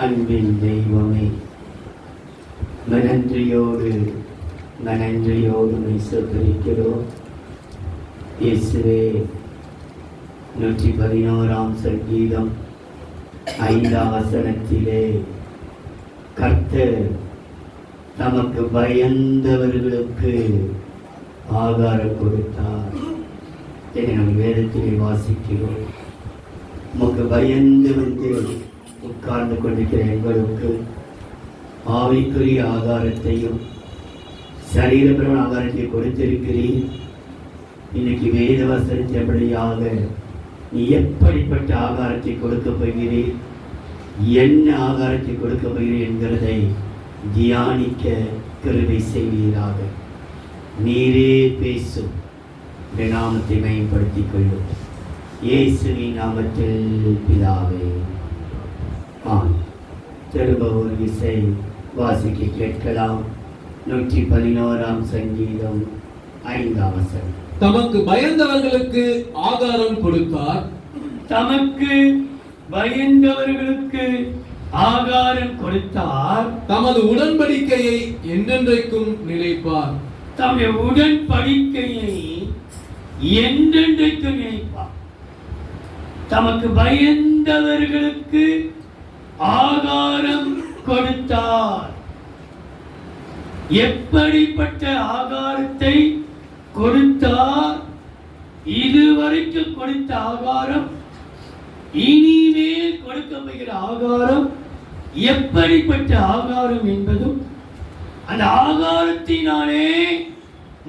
அன்பின் தெய்வமே, நன்றியோடு சோதரிக்கிறோம். இயேசுவே, 111 சங்கீதம் 5ஆம் வசனத்திலே கர்த்தர் தமக்கு பயந்தவர்களுக்கு ஆகாரம் கொடுத்தார் என நாம் வேதத்திலே வாசிக்கிறோம். உமக்கு பயந்து வந்து உட்கார்ந்து கொண்டிருக்கிற எங்களுக்கு ஆவிக்குரிய ஆகாரத்தையும் சரீரபரமான ஆகாரத்தை கொடுத்திருக்கிறீர். இன்னைக்கு வேத வசனத்தின்படியாக நீ எப்படிப்பட்ட ஆகாரத்தை கொடுக்க போகிறீர், என்ன ஆகாரத்தை கொடுக்க போகிறீர் என்கிறதை தியானிக்க கிருபை செய்வீராக. நீரே பேசும், நாமத்தை மேம்படுத்திக் கொள்ளும். இயேசுவின் நாமத்தில் பிதாவே, ஆமென். திரும்ப ஒரு விசை வாசிக்க கேட்கலாம். 111 சங்கீதம் 5ஆம் வசனம். தமக்கு பயந்தவர்களுக்கு ஆகாரம் கொடுத்தார். தமக்கு பயந்தவர்களுக்கு ஆகாரம் கொடுத்தார். தமது உடன்படிக்கையை என்றென்றைக்கும் நிலைப்பார். தம்முடைய உடன்படிக்கையை என்றென்றைக்கும் நினைப்பார். தமக்கு பயந்தவர்களுக்கு ஆகாரம் கொடுத்தார். எப்படிப்பட்ட ஆகாரத்தை கொடுத்தார்? இதுவரைக்கும் கொடுத்த ஆகாரம், இனிமேல் கொடுக்க போகிற ஆகாரம் எப்படிப்பட்ட ஆகாரம் என்பதும், அந்த ஆகாரத்தினாலே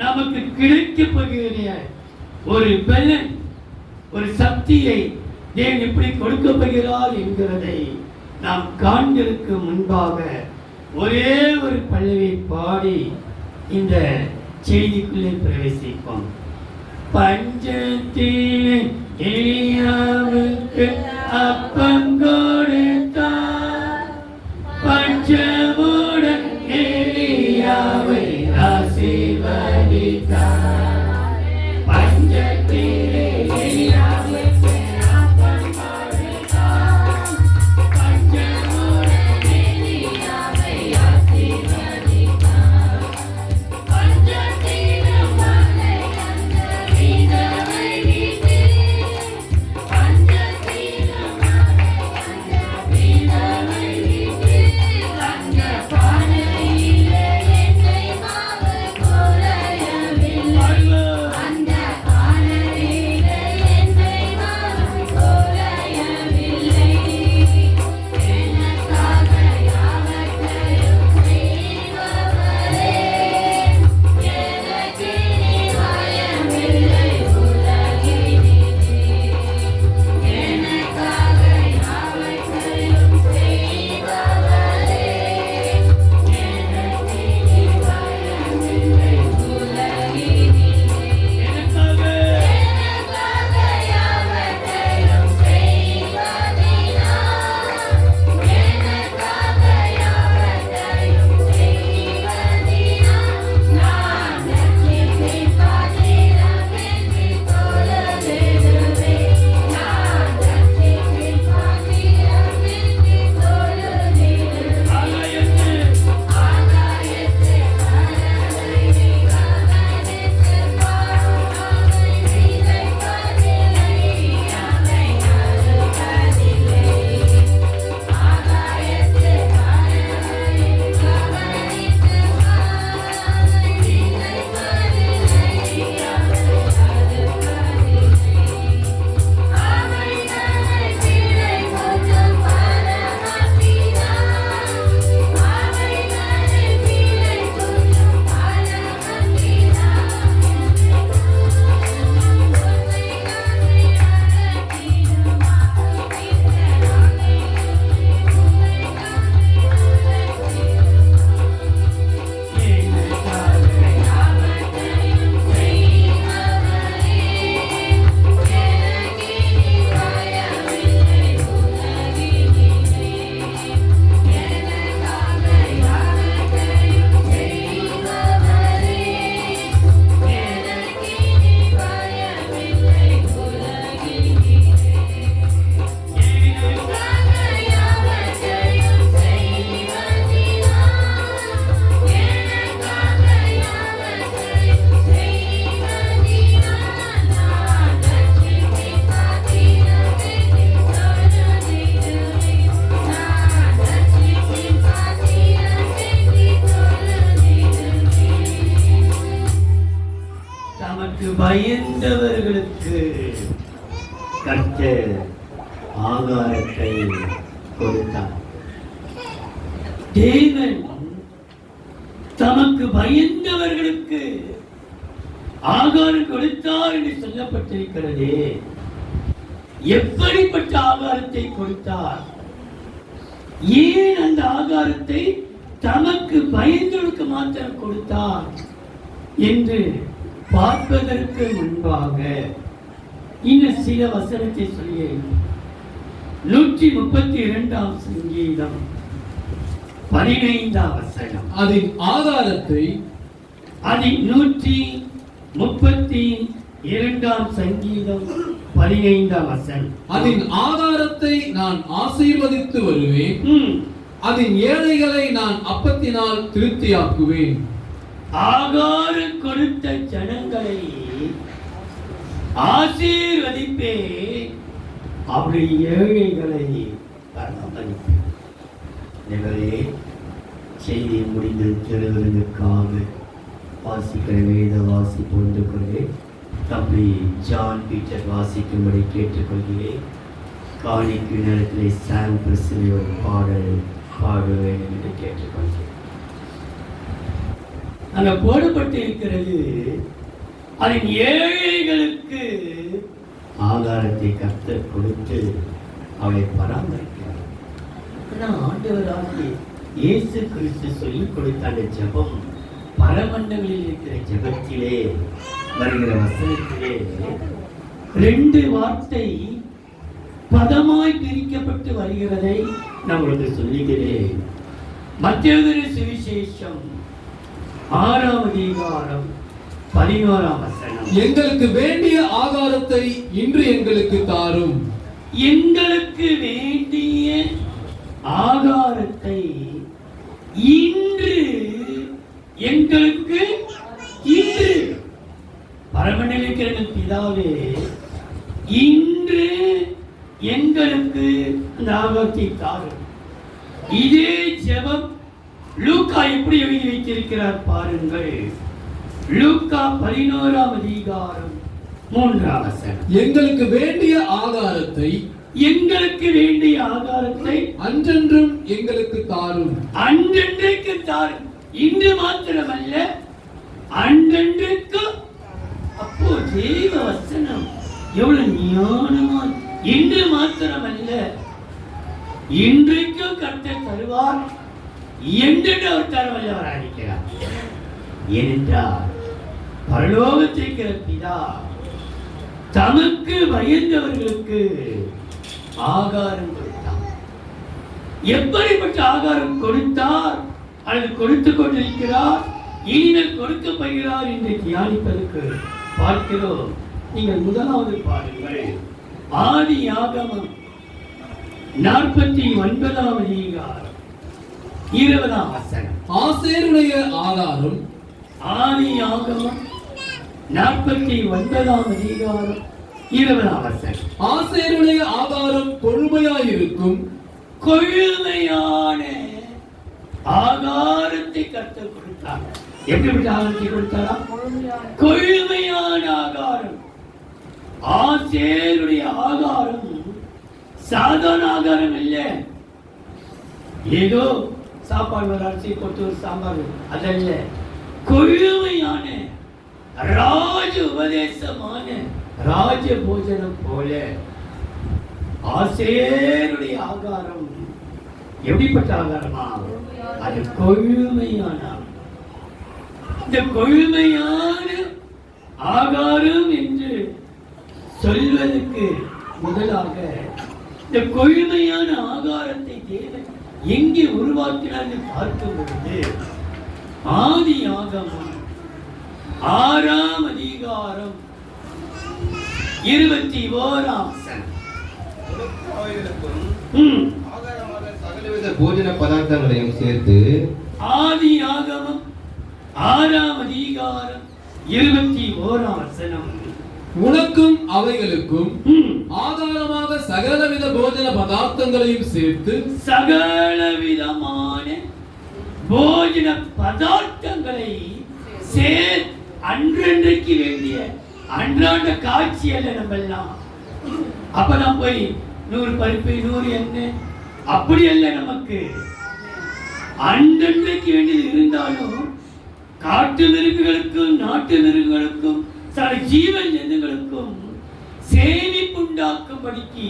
நமக்கு கிடைக்கப் போகிற ஒரு பலன், ஒரு சக்தியை தேவன் எப்படி கொடுக்க போகிறார் என்கிறதை நாம் காண்கிறதுக்கு முன்பாக ஒரே ஒரு பல்லவி பாடி இந்த செய்திக்குள்ளே பிரவேசிப்போம். பஞ்சத்திலே எலியாவுக்கு அப்பம் கொடுத்தார், பஞ்சமுடன் எலியாவை ஆசீர்வதித்தார். பஞ்சத்திலே எலியாவுக்கு அப்பம் கொடுத்தார், பஞ்சமுடன் எலியாவை ஆசீர்வதித்தார். பஞ்சத்திலும் மலை அந்த விதவை விட்டு, பஞ்சத்திலும் மலை அந்த பயந்தவர்களுக்கு கர்த்தர் ஆகாரத்தை கொடுத்தார். தேவன் தமக்கு பயந்தவர்களுக்கு ஆகாரம் கொடுத்தார் என்று சொல்லப்பட்டிருக்கிறதே. எப்படிப்பட்ட ஆகாரத்தை கொடுத்தார்? ஏன் அந்த ஆகாரத்தை தமக்கு பயந்தவர்களுக்கு மாத்திரம் கொடுத்தார் என்று பார்ப்பதற்கு முன்பாக இன்னும் சில வசனத்தை சொல்லி 132 சங்கீதம் 15 வசனம். அதன் ஆகாரத்தை 132 சங்கீதம் 15 வசனம். அதன் ஆகாரத்தை நான் ஆசீர்வதித்து வருவேன், அதன் ஏழைகளை நான் அப்பத்தினால் திருப்தியாக்குவேன். ஆகாரம் கொடுத்த ஜனங்களை ஆசீர்வதிப்பே, அப்படி ஏழைகளை பராமரிப்பேன். செய்தி முடிந்திருக்கிறதற்காக வாசிக்கிற வேத வாசிப்பு ஒன்று கொள்கிறேன். தம்பி ஜான் பீட்டர் வாசிக்கும்படி கேட்டுக்கொள்கிறேன். காணிக்கு நேரத்தில் சாம் பிரசிலி ஒரு பாடல் பாட வேண்டும் என்று கேட்டுக்கொள்கிறேன். அங்க போடப்பட்டிருக்கிறது, அதன் ஏழைகளுக்கு ஆகாரத்தை கர்த்தர் கொடுத்து அவளை பராமரிக்கிறார். ஆண்டவராகிய இயேசு கிறிஸ்து சொல்லிக் கொடுத்த அந்த ஜெபம் பரமண்டங்களில் இருக்கிற ஜெபத்திலே வருகிற வசனத்திலே 2 வார்த்தை பதமாய் பிரிக்கப்பட்டு வருகிறதை நான் உங்களுக்கு சொல்லுகிறேன். மத்தேயு சுவிசேஷம் 6ஆம் அதிகாரம் 11ஆம் வசனம். எங்களுக்கு வேண்டிய ஆகாரத்தை இன்று எங்களுக்கு தாரும். எங்களுக்கு வேண்டிய ஆகாரத்தை இன்று எங்களுக்கு இன்று பரமண்டலில் இருக்கிற பிதாவே, இன்று எங்களுக்கு அந்த ஆகாரத்தை தாரும். இதே ஜெபம் லூக்கா எப்படி எழுதி வைத்திருக்கிறார் பாருங்கள். லூக்கா 11ஆம் அதிகாரம் 3ஆம் வசனம். எங்களுக்கு வேண்டிய ஆகாரத்தை அன்றென்றும் எங்களுக்கு தாரும். அன்றென்றைக்கு தாரும். இன்று மாத்திரமல்ல, அன்றென்றைக்கு. அப்போ தேவ வசனம் எவ்வளவு ஞானமா! இன்று மாத்திரமல்ல, இன்றைக்கும் கர்த்தர் தருவார் என்று அவர் தரவல்லவராக இருக்கிறார். ஏனென்றால் பரலோகத்திற்கு பிதா தமக்கு பயந்தவர்களுக்கு ஆகாரம் கொடுத்தார். எப்படிப்பட்ட ஆகாரம் கொடுத்தார் அல்லது கொடுத்து கொண்டிருக்கிறார், இனிமேல் கொடுக்கப்படுகிறார் என்று தியானிப்பதற்கு பார்க்கிறோம். நீங்கள் முதலாவது பாருங்கள், ஆதியாகமம் 49ஆம் அதிகாரம் 20ஆம் வசனம். ஆசேருடைய ஆகாரம். ஆதியாகமம் 49ஆம் அதிகாரம் 20ஆம் வசனம். ஆசேருடைய ஆகாரம் கொழுமையாயிருக்கும். கொழுமையான ஆகாரத்தை கர்த்தர் கொடுத்தார். எப்படிப்பட்ட ஆகாரத்தை கொடுத்தாரா? கொழுமையான ஆகாரம். ஆசேருடைய ஆகாரம் சாதாரண ஆகாரம் இல்லை. ஏதோ சாப்பாடு ஒரு அரிசி போட்டு ஒரு சாம்பார் அதல்ல, கொழுமையான ராஜ உபதேசமான ராஜ போஜனம் போல ஆசேருடைய ஆகாரம். எப்படிப்பட்ட ஆகாரமா? அது கொழுமையான. இந்த கொழுமையான ஆகாரம் என்று சொல்வதற்கு முதலாக இந்த கொழுமையான ஆகாரத்தை தேவன் எங்கே உருவாக்கினார் என்று பார்க்கும் பொழுது ஆதியாகமம் 6ஆம் அதிகாரம் 21ஆம் வசனம். சகலவித போஜன பதார்த்தங்களையும் சேர்த்து. ஆதியாகமம் 6ஆம் அதிகாரம் 21ஆம் வசனம். உனக்கும் அவைகளுக்கும் ஆதாரமாக சகலவித போஜன பதார்த்தங்களையும் சேர்த்து. சகலவிதமான போஜன பதார்த்தங்களை அன்றன்றைக்கு வேண்டிய அன்றாட காட்சி அல்ல நம்ம எல்லாம். அப்பதான் போய் 100 பருப்பு 100 எண்ணெய் அப்படி அல்ல. நமக்கு அன்றன்றைக்கு வேண்டியது இருந்தாலும் காட்டு மிருகங்களுக்கும் நாட்டு மிருகங்களுக்கும் சில ஜீவன் ஜந்துகளுக்கும் சேமிப்பு உண்டாக்கும்படிக்கு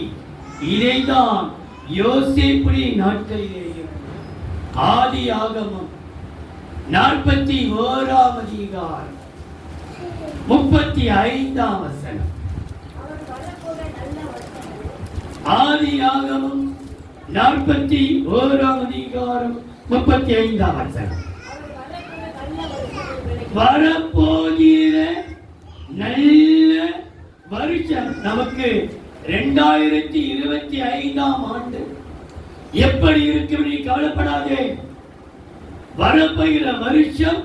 இதைதான் யோசேப்புடைய நாட்களிலேயும் ஆதியாகமம் 41ஆம் அதிகாரம் 35ஆம் வசனம். ஆதியாகமம் 41ஆம் அதிகாரம் 35ஆம் வசனம். வரப்போகிற நல்ல வருஷம் நமக்கு 2025ஆம் ஆண்டு எப்படி இருக்கும் நீ கவலைப்படாதே. வரப்போகிற வருஷம்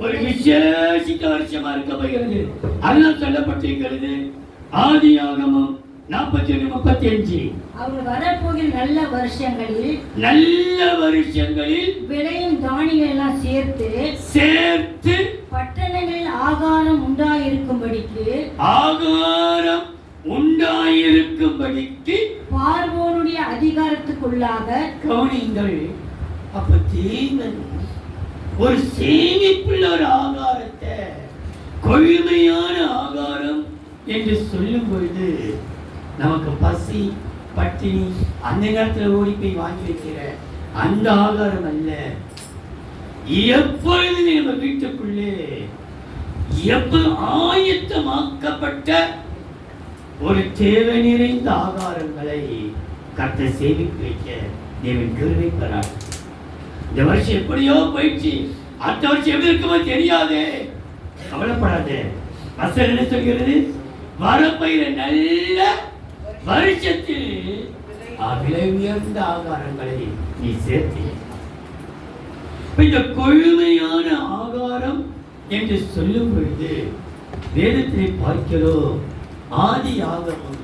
ஒரு விசேஷித்த வருஷமா இருக்க போகிறது. அதெல்லாம் சொல்லப்பட்டிருக்கிறது ஆதியாகமம் 41:35. அவர் வரப்போகிற நல்ல வருஷங்களில் விளையும் தானியங்கள் எல்லாம் சேர்த்து பட்டணங்களில் ஆகாரம் உண்டாயிருக்கும்படிக்கு பார்வோனுடைய அதிகாரத்துக்குள்ளாக கவனிங்கள். அப்ப தீங்கன் ஒரு சேமிப்புள்ள ஒரு ஆகாரத்தை கொழுமையான ஆகாரம் என்று சொல்லும் பொழுது நமக்கு பசி பட்டினி அந்த நேரத்தில் ஓடி போய் வாங்கி வைக்கிற அந்த ஆகாரம் அல்ல. எப்பொழுது நம்ம வீட்டுக்குள்ளே ஆயத்தமாக்கப்பட்ட ஒரு தேவை நிறைந்த ஆகாரங்களை கர்த்தர் சேமித்து வைக்க தேவன் கிருபை தரார். இந்த வருஷம் எப்படியோ போயிடுச்சு, அடுத்த வருஷம் எப்படி இருக்குமோ தெரியாதே, கவலைப்படாதே. வசனம் என்ன சொல்கிறது? வரப்போகிற நல்ல வருஷத்தில் விலை உயர்ந்த ஆகாரங்களை நீ சேர்த்து. இந்த கொழுமையான ஆகாரம் என்று சொல்லும் பொழுது வேதத்தை பார்க்கிறோம். ஆதியாகமம்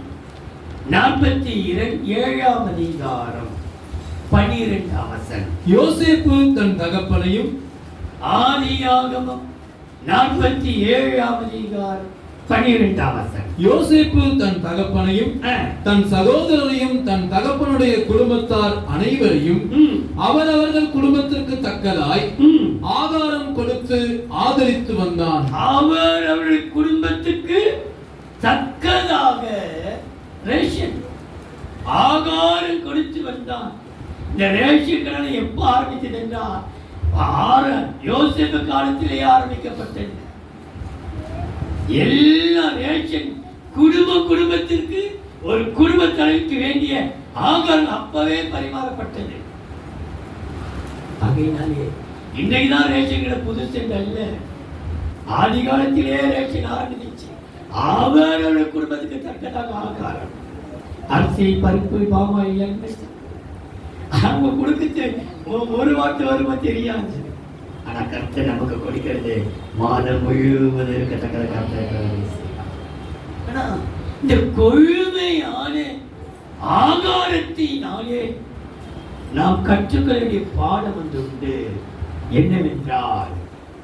47ஆம் அதிகாரம் 12ஆம் வசனம். யோசேப்பு தன் தகப்பனையும். ஆதியாகமம் 47ஆம் அதிகாரம் 12ஆம் வசனம். யோசேப்பு தன் தகப்பனையும் தன் சகோதரரையும் தன் தகப்பனுடைய குடும்பத்தார் அனைவரையும் அவரவர்கள் குடும்பத்திற்கு தக்கதாய் ஆகாரம் கொடுத்து ஆதரித்து வந்தான். அவரவர்கள் குடும்பத்துக்கு தக்கதாக ரேஷன் ஆகாரம் கொடுத்து வந்தான். இந்த ரேஷன் கடனை எப்ப ஆரம்பித்தது என்றால் யோசேப்பு காலத்திலேயே ஆரம்பிக்கப்பட்டது. எல்லா ரேஷன் குடும்பத்திற்கு ஒரு குடும்ப தலைவிக்கு வேண்டிய ஆகாரம் அப்பவே பரிமாறப்பட்டது. ஆகையினாலே இன்றைக்குதான் ரேஷன் கடை புதுசு அல்ல, ஆதி காலத்திலே ரேஷன் ஆரம்பிச்சு அவரோட குடும்பத்துக்கு தக்கதாக ஆகாரம் அரிசி பருப்பு பாமாயில் அவங்க கொடுத்து ஒரு வார்த்தை வருமா தெரியாது. ஆனா கர்த்தர் நமக்கு கொடுக்கிறது மாதம் முழுவதும் இருக்கத்தக்க கர்த்தர். இந்த கொழுமையான ஆகாரத்தினாலே நாம் கற்றுக்கொள்ள வேண்டிய பாடம் ஒன்று உண்டு. என்னவென்றால்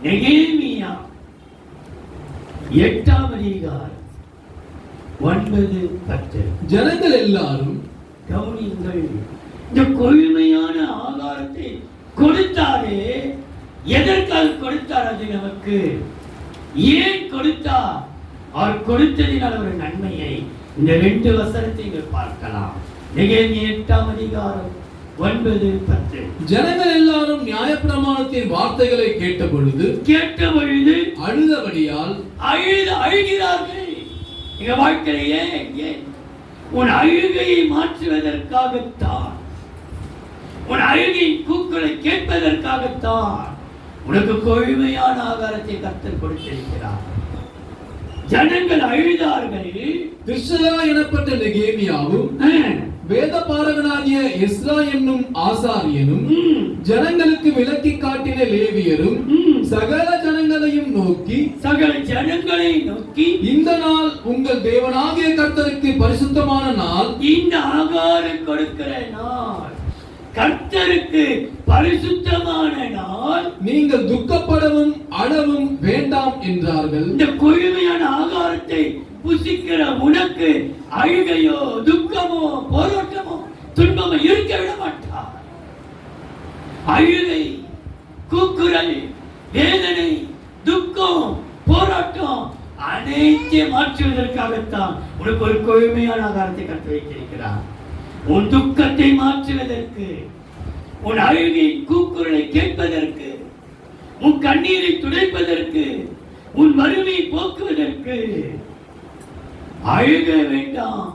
நெகேமியா 8ஆம் அதிகாரம் 9-10. ஜனங்கள் எல்லாரும் கவனியுங்கள். இந்த கொழுமையான ஆகாரத்தை கொடுத்தாரே, எதற்காக கொடுத்தார்? அது நமக்கு ஏன் கொடுத்தார்? அவர் கொடுத்ததினால் ஒரு நன்மையை இந்த 2 வசனத்தை நீங்கள் பார்க்கலாம். நெகேமியா 8ஆம் அதிகாரம் 9-10. ஜனங்கள் எல்லாரும் நியாயப்பிரமாணத்தின் வார்த்தைகளை கேட்ட பொழுது அழுதபடியால் அழுகிறார்கள். எங்க வாழ்க்கையிலேயே உன் அழுகையை மாற்றுவதற்காகத்தான், உன் அழுகையின் கூக்குகளை கேட்பதற்காகத்தான் உனக்கு கொழுமையான ஆகாரத்தை கர்த்தர் கொடுத்திருக்கிறார். ஜனங்கள் அழுதார்கள். திர்ஷலா எனப்பட்ட நெகேமியாவும் வேத பாரகனாகிய எஸ்ரா என்னும் ஆசாரியனும் ஜனங்களுக்கு விளக்கி காட்டின லேவியரும் சகல ஜனங்களையும் நோக்கி இந்த நாள் உங்கள் தேவனாகிய கர்த்தருக்கு பரிசுத்தமான நாள், இந்த ஆகாரம் கொடுக்கிற நாள், கர்த்தருக்கு பரிசுத்தமான நாள். நீங்கள் துக்கப்படவும் அழவும் வேண்டாம் என்றார்கள். இந்த கொழுமையான ஆகாரத்தை புசிக்கிற உனக்கு அழுகையோ துக்கமோ போராட்டமோ துன்பமோ இருக்க விட மாட்டார். அழுகை, கூக்குரல், வேதனை, துக்கம், போராட்டம் அனைத்தை மாற்றுவதற்காகத்தான் உனக்கு ஒரு கொழுமையான ஆகாரத்தை கற்று வைத்திருக்கிறார். உன் துக்கத்தை மாற்றுவதற்கு, உன் அழுகை கூக்குரலை கேட்பதற்கு, உன் கண்ணீரை துடைப்பதற்கு, உன் வறுமையை போக்குவதற்கு. அழுக வேண்டாம்,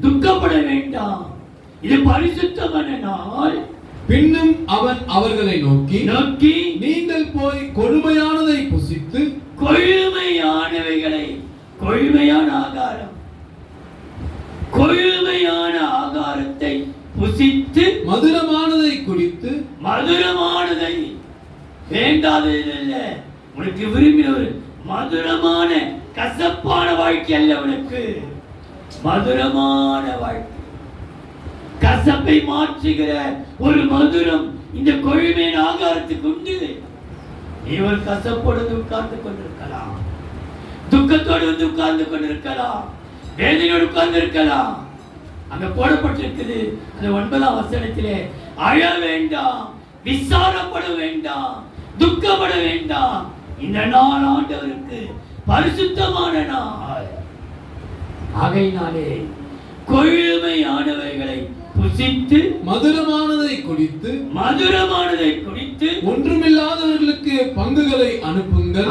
துக்கப்பட வேண்டாம், இது பரிசுத்தமான நாள். பின்னும் அவன் அவர்களை நோக்கி நீங்கள் போய் கொழுமையானதை புசித்து, கொழுமையானவைகளை, கொழுமையான ஆகாரம், கொழுமையான ஆகாரத்தை புசித்து, மதுரமானதை குடித்து, மதுரமானதை வேண்டாதது அல்ல உனக்கு விரும்பின ஒரு மதுரமான கசப்பான வாழ்க்கை அல்ல உனக்கு மதுரமான வாழ்க்கை. கசப்பை மாற்றுகிற ஒரு மதுரம் இந்த கொழுமையான ஆகாரத்துக்கு உண்டு. நீ ஒரு கசப்போடு உட்கார்ந்து கொண்டிருக்கலாம், துக்கத்தோடு வந்து உட்கார்ந்து கொண்டிருக்கலாம், வேதனையோடு உட்கார்ந்து இருக்கலாம். அங்க போடப்பட்டிருக்குது அந்த 9ஆம் வசனத்திலே, அழ வேண்டாம், விசாரப்பட வேண்டாம், துக்கப்பட வேண்டாம், இந்த நாள் ஆண்டவருக்கு பரிசுத்தமான நாள். ஆகையினாலே கொழுமையானவைகளை புசித்து, மதுரமானதை குடித்து, மதுரமானதை குடித்து, ஒன்றுமில்லாதவர்களுக்கு பங்குகளை அனுப்புங்கள்.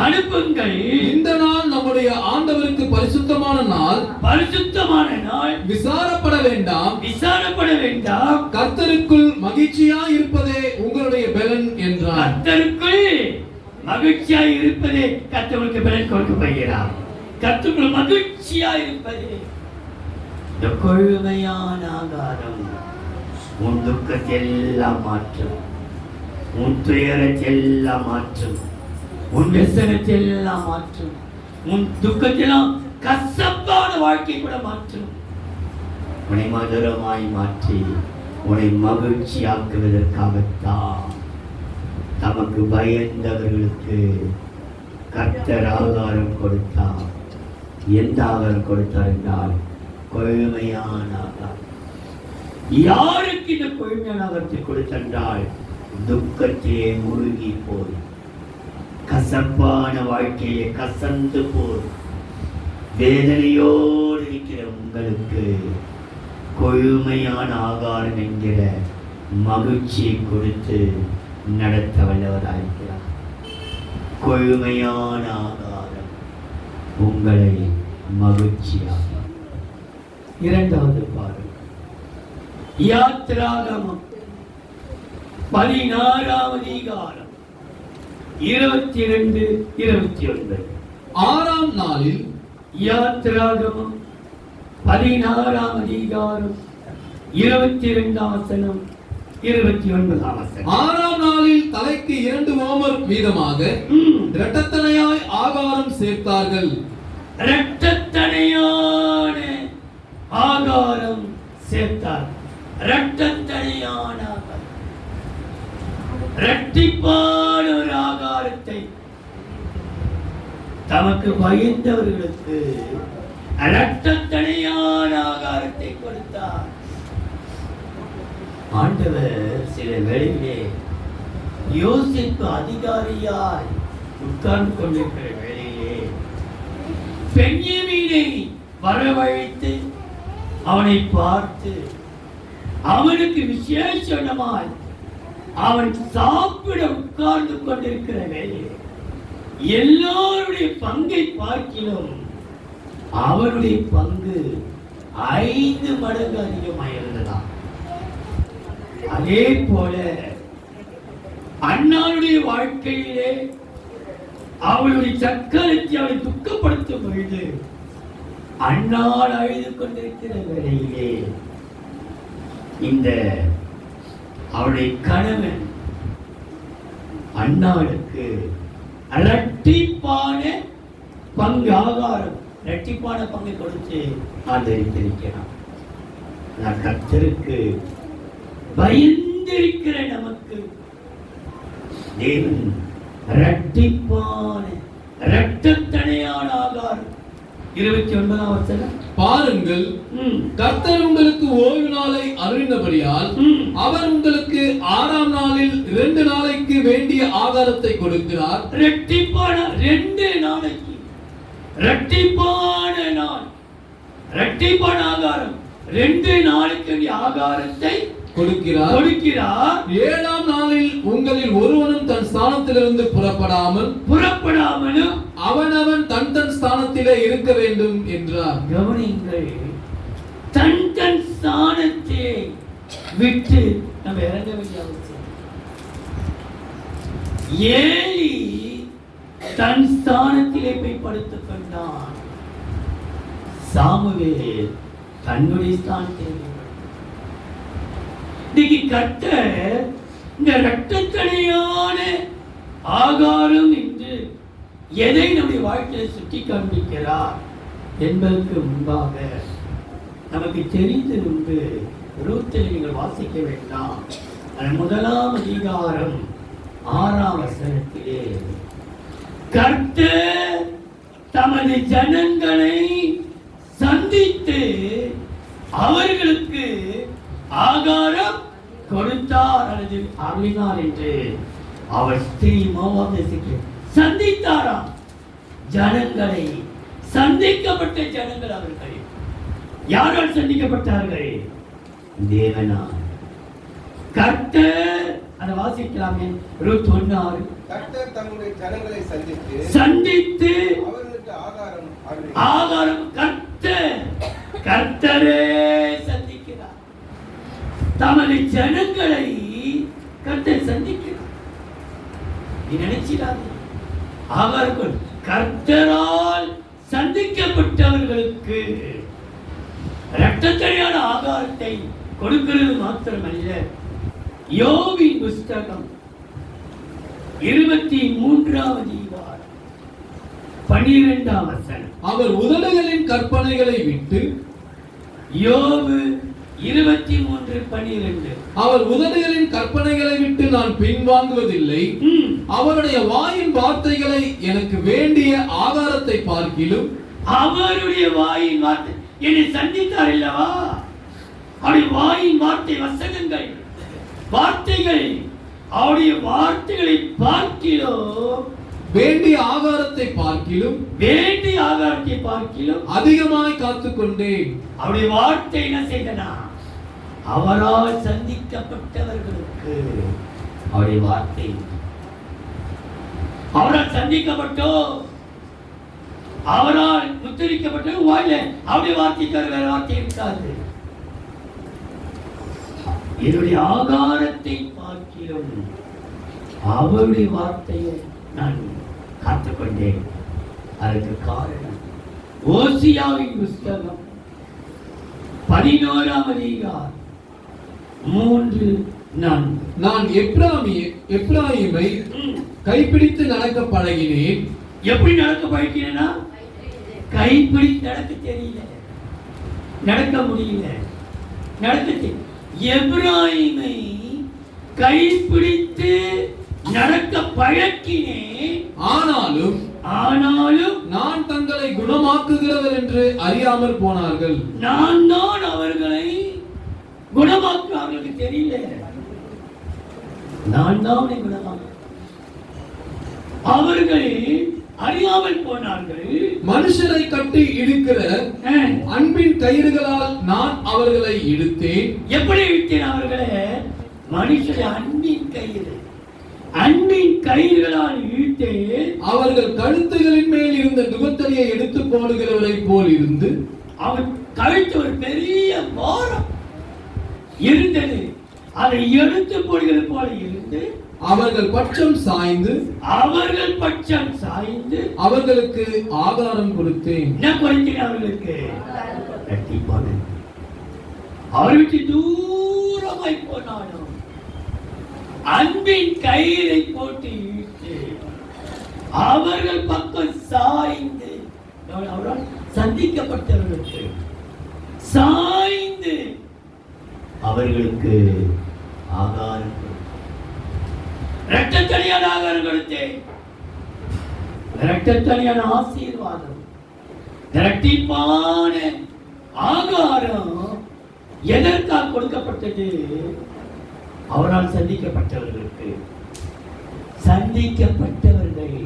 இந்த நாள் நம்முடைய ஆண்டவருக்கு பரிசுத்தமான நாள், பரிசுத்தமான நாள். விசாரப்பட வேண்டாம், விசாரப்பட வேண்டாம், கர்த்தருக்குள் மகிழ்ச்சியாய் இருப்பதே உங்களுடைய பலன் என்றார். கர்த்தருக்குள் மகிழ்ச்சியாய் இருப்பதே கர்த்தருக்கு பலன் கொடுக்க போகிறார். கர்த்தருக்குள் மகிழ்ச்சியாய் இருப்பதே இந்த கொழுமையான ஆகாரம் உன் துக்கத்தை எல்லாம் மாற்றும், உன் துயரத்தை எல்லாம் மாற்றும், உன் व्यसனத்தை எல்லாம் மாற்றும், உன் துக்கத்தெல்லாம் கசப்பான வாழ்க்கை கூட மாற்றும். உன்னை மதுரமாய் மாற்றி உன்னை மகிழ்ச்சியாக்குவதற்காகத்தான் தமக்கு பயந்தவர்களுக்கு கர்த்தர் ஆகாரம் கொடுத்தார். எந்த ஆகாரம் கொடுத்தார் என்றால் கொழுமையான ஆகாரம். யாருக்கு இந்த கொழுமையான ஆகாரத்தை கொடுத்தால் துக்கத்திலே மூழ்கி போய், கசப்பான வாழ்க்கையிலே கசந்து போய், வேதனையோடு இருக்கிற உங்களுக்கு கொழுமையான ஆகாரம் என்கிற மகிழ்ச்சியை கொடுத்து நடத்த வல்லவராயிருக்கிறார். கொழுமையான ஆகாரம் உங்களை மகிழ்ச்சியாக. இரண்டாவது பாடல் யாத்ராகமம் 16ஆம் அதிகாரம் 22, 29. 6ஆம் நாளில், யாத்ராகமம் 16ஆம் அதிகாரம் 22ஆம் வசனம், 29ஆம் வசனம். 6ஆம் நாளில் தலைக்கு 2 ஓமர் வீதமாக இரட்டத்தனையாய் ஆகாரம் சேர்த்தார்கள். இரட்டத்தனையான ஆகாரம் சேர்த்தார். இரட்டத்தனையான ஆகாரம், இரட்டிப்பான ஒரு ஆகாரத்தை தமக்கு பயந்தவர்களுக்கு இரட்டத்தனையான ஆகாரத்தை கொடுத்தார். ஆண்டவர் சில வேளையிலே யோசிப்பு அதிகாரியாய் உட்கார்ந்து கொண்டிருக்கிற வேளையிலே பென்யமீனை வரவழைத்து அவனை பார்த்து அவனுக்கு விசேஷமாய் அவன் சாப்பிட உட்கார்ந்து கொண்டிருக்கிற வேளையிலே எல்லாருடைய பங்கை பார்க்கிலும் அவனுடைய பங்கு 5 மடங்கு அதிகமாக இருந்ததாம். அதே போல அண்ணாளுடைய வாழ்க்கையிலே அவளுடைய சக்கரத்தை அவளை துக்கப்படுத்தும் பொழுது அண்ணாள் அழுது கொண்டிருக்கிற வேளையிலே இந்த அவளுடைய கணவன் அண்ணாளுக்கு இரட்டிப்பான பங்கு ஆகாரம், இரட்டிப்பான பங்கை கொடுத்து ஆதரித்திருக்கிறான். கர்த்தருக்கு பயந்த அறிந்திருக்கிற நமக்கு தேவன் இரட்டிப்பான இரட்டத்தனையான ஆகாரம். 29ஆம் வசனம். பாருங்கள், கர்த்தர் உங்களுக்கு ஓய்வு நாளை அருளினபடியால் அவர் உங்களுக்கு 6ஆம் நாளில் 2 நாளைக்கு வேண்டிய ஆகாரத்தை கொடுக்கிறார். இரட்டிப்பான 2 நாளைக்கு இரட்டிப்பான நாள், இரட்டிப்பான ஆகாரம், 2 நாளைக்கு வேண்டிய ஆகாரத்தை கொடுக்கிறார். 7ஆம் நாளில் உங்களில் ஒருவனும் தன் ஸ்தானத்திலிருந்து புறப்படாமலும் அவனவன் தன் தன் ஸ்தானத்திலே இருக்க வேண்டும் என்றார். கவனிங்கள், தன் தன் ஸ்தானத்தை விட்டு நம்ம இறங்க வேண்டிய அவசியம். ஏலி தன் ஸ்தானத்திலே போய் படுத்துக் கொண்டான். சாமுவேல் தன்னுடைய ஸ்தானத்தில். இன்னைக்கு கர்த்தர் இந்த இரட்டத்தனையான ஆகாரம் என்று எதை நம்முடைய வாழ்க்கையில் சுட்டி காண்பிக்கிறார் என்பதற்கு முன்பாக நமக்கு தெரிந்த முன்பு ரூத்தில் நீங்கள் வாசிக்க வேண்டாம். 1ஆம் அதிகாரம் 6ஆம் வசனத்திலே கர்த்தர் தமது ஜனங்களை சந்தித்து அவர்களுக்கு ஆகாரம் கொடுத்தார் அல்லது அருளினார் என்று அவர் சந்தித்தாராம். ஜனங்களை, சந்திக்கப்பட்ட ஜனங்கள் அவர்கள். யாரால் சந்திக்கப்பட்டார்கள்? தேவனால். கர்த்தர், அதை வாசிக்கலாமே, ரூத் 1:6. கர்த்தர் தம்முடைய ஜனங்களை சந்தித்து அவர்களுக்கு ஆகாரம் கர்த்தரே சந்திக்கிறார். தமது ஜனங்களை கர்த்தர் சந்திக்கிறார். நீ நினைச்சிடாது, அவர்கள் கர்த்தரால் சந்திக்கப்பட்டவர்களுக்கு இரட்டத்தனையான ஆகாரத்தை கொடுக்கிறது மாத்திரமல்ல. யோபின் புஸ்தகம் 23ஆம் அதிகாரம் 12ஆம் வசனம். அவர் உதடுகளின் கற்பனைகளை விட்டு, யோபு 23:12. அவர் உதடுகளின் கற்பனைகளை விட்டு நான் பின்வாங்குவதில்லை. அவருடைய வாயின் வார்த்தைகளை எனக்கு வேண்டிய ஆகாரத்தை பார்க்கிலும். அவருடைய வாயின் வார்த்தை என்னை சந்தித்தார் அல்லவா? அவருடைய வாயின் வார்த்தை, வசனங்கள், வார்த்தைகள், அவருடைய வார்த்தைகளை பார்க்கிலும், வேண்டிய ஆகாரத்தை பார்க்கிலும், வேண்டிய ஆகாரத்தை பார்க்கிலும் அதிகமாய் காத்துக்கொண்டேன். அவருடைய வார்த்தை என்ன செய்தனா? அவரால் சந்திக்கப்பட்டவர்களுக்கு அவருடைய வார்த்தை, அவரால் சந்திக்கப்பட்டோ, அவரால் முத்திரிக்கப்பட்டோ வாயில அவருடைய வார்த்தைக்கு வேற வார்த்தை இருக்காது. என்னுடைய ஆகாரத்தை பார்க்கிறோம், அவருடைய வார்த்தையை நான் காத்துக்கொண்டேன். அதற்கு காரணம் ஓசியாவின் புஸ்தகம் 11ஆம் அதிகாரம் 3:4. நான் எப்ராயிமை கைப்பிடித்து நடக்க பழகினேன். எப்படி நடக்க பழகினேன்னா, கைப்பிடித்து நடக்க தெரியல, நடக்க முடியல, நடக்க. எப்ராயிமை கைப்பிடித்து நடக்க பழக்கினேன். ஆனாலும் நான் தங்களை குணமாக்குகிறவர் என்று அறியாமல் போனார்கள். நான் தான் அவர்களை குணமாக்க அவர்களுக்கு தெரியல. நான் தான் குணமாக்க அவர்களை அறியாமல் போனார்கள். மனுஷரை கட்டி இழுக்கிற அன்பின் கயிறுகளால் நான் அவர்களை இழுத்தேன். எப்படி இழுத்தேன் அவர்களை? மனுஷரை அன்பின் கயிறு, அன்பின் கயிறுகளால் இழுத்தேன். அவர்கள் கழுத்துகளின் மேல் இருந்த நுகத்தடியை எடுத்து போடுகிறவரை போல் இருந்து, அவர் கழுத்து ஒரு பெரிய பாரம் இருந்தது, அதை எடுத்து போடுகிறது போல இருந்து, அவர்கள் பட்சம் சாய்ந்து அவர்களுக்கு ஆகாரம் கொடுத்தேன். என்ன கொடுத்தேன் அவர்களுக்கு? அவர்களுக்கு தூரமாய் போனாலும் அன்பின் கயிறை போட்டு இழுத்து அவர்கள் பக்கம் சாய்ந்து, அவரால் சந்திக்கப்பட்டவர்களுக்கு சாய்ந்து அவர்களுக்கு ஆகாரம் கொடுத்தேன். இரட்டத்தனியான ஆகாரம் கொடுத்தேன். இரட்டத்தனியான ஆசீர்வாதம், இரட்டிப்பான ஆகாரம் எதற்காக கொடுக்கப்பட்டது? அவரால் சந்திக்கப்பட்டவர்களுக்கு. சந்திக்கப்பட்டவர்கள்